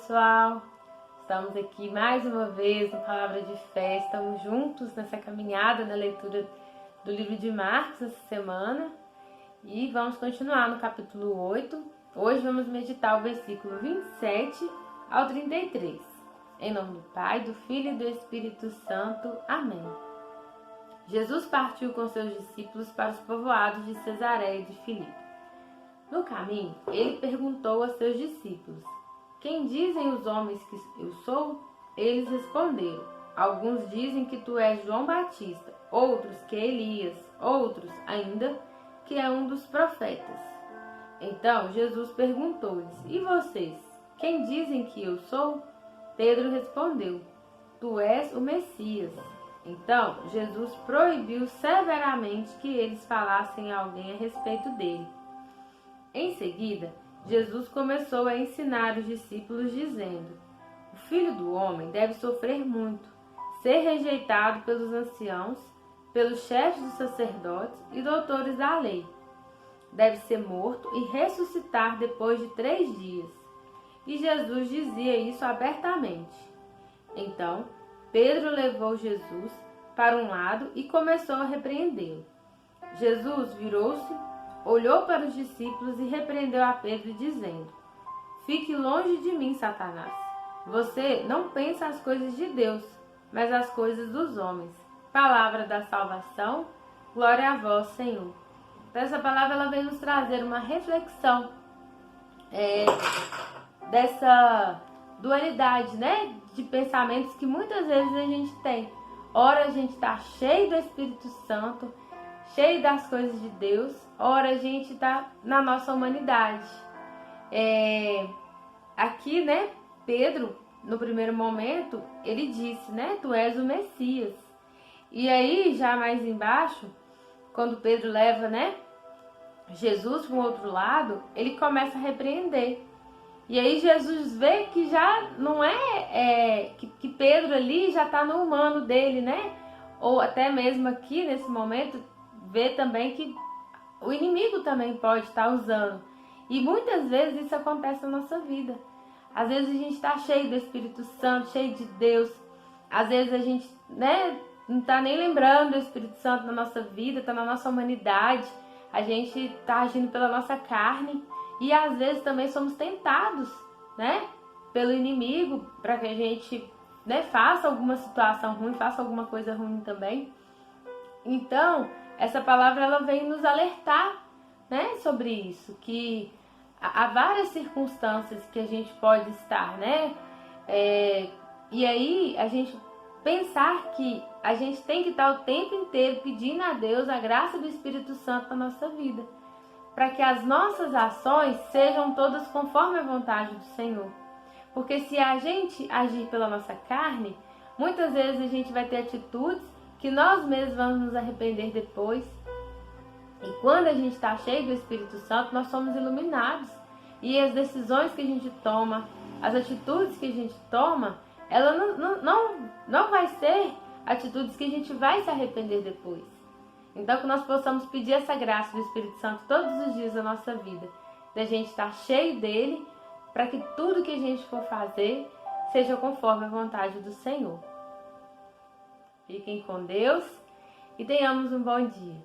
pessoal, estamos aqui mais uma vez no Palavra de Fé, estamos juntos nessa caminhada na leitura do livro de Marcos essa semana e vamos continuar no capítulo 8. Hoje vamos meditar o versículo 27 ao 33. Em nome do Pai, do Filho e do Espírito Santo. Amém. Jesus partiu com seus discípulos para os povoados de Cesareia e de Filipe. No caminho, ele perguntou a seus discípulos: "Quem dizem os homens que eu sou?" Eles responderam: "Alguns dizem que tu és João Batista, outros que é Elias, outros ainda que é um dos profetas." Então Jesus perguntou-lhes: "E vocês, quem dizem que eu sou?" Pedro respondeu: "Tu és o Messias." Então Jesus proibiu severamente que eles falassem a alguém a respeito dele. Em seguida, Jesus começou a ensinar os discípulos dizendo: "O Filho do Homem deve sofrer muito, ser rejeitado pelos anciãos, pelos chefes dos sacerdotes e doutores da lei. Deve ser morto e ressuscitar depois de 3 dias." E Jesus dizia isso abertamente. Então, Pedro levou Jesus para um lado e começou a repreendê-lo. Jesus virou-se, olhou para os discípulos e repreendeu a Pedro, dizendo: "Fique longe de mim, Satanás. Você não pensa as coisas de Deus, mas as coisas dos homens." Palavra da salvação, glória a vós, Senhor. Então, essa palavra ela vem nos trazer uma reflexão dessa dualidade, né, de pensamentos que muitas vezes a gente tem. Ora a gente está cheio do Espírito Santo, cheio das coisas de Deus, ora a gente está na nossa humanidade. Aqui, né, Pedro, no primeiro momento, ele disse, né, "Tu és o Messias." E aí, já mais embaixo, quando Pedro leva, né, Jesus para o outro lado, ele começa a repreender. E aí Jesus vê que já não que Pedro ali já está no humano dele, né? Ou até mesmo aqui, nesse momento, vê também que o inimigo também pode estar usando. E muitas vezes isso acontece na nossa vida. Às vezes a gente está cheio do Espírito Santo, cheio de Deus. Às vezes a gente, né, não está nem lembrando do Espírito Santo na nossa vida, está na nossa humanidade. A gente está agindo pela nossa carne. E às vezes também somos tentados, né, pelo inimigo para que a gente, né, faça alguma situação ruim, faça alguma coisa ruim também. Então, essa palavra ela vem nos alertar, né, sobre isso, que há várias circunstâncias que a gente pode estar, né, e aí a gente pensar que a gente tem que estar o tempo inteiro pedindo a Deus a graça do Espírito Santo na nossa vida, para que as nossas ações sejam todas conforme a vontade do Senhor. Porque se a gente agir pela nossa carne, muitas vezes a gente vai ter atitudes que nós mesmos vamos nos arrepender depois. E quando a gente está cheio do Espírito Santo, nós somos iluminados. E as decisões que a gente toma, as atitudes que a gente toma, ela não vai ser atitudes que a gente vai se arrepender depois. Então, que nós possamos pedir essa graça do Espírito Santo todos os dias da nossa vida, da gente estar cheio dele, para que tudo que a gente for fazer seja conforme a vontade do Senhor. Fiquem com Deus e tenhamos um bom dia.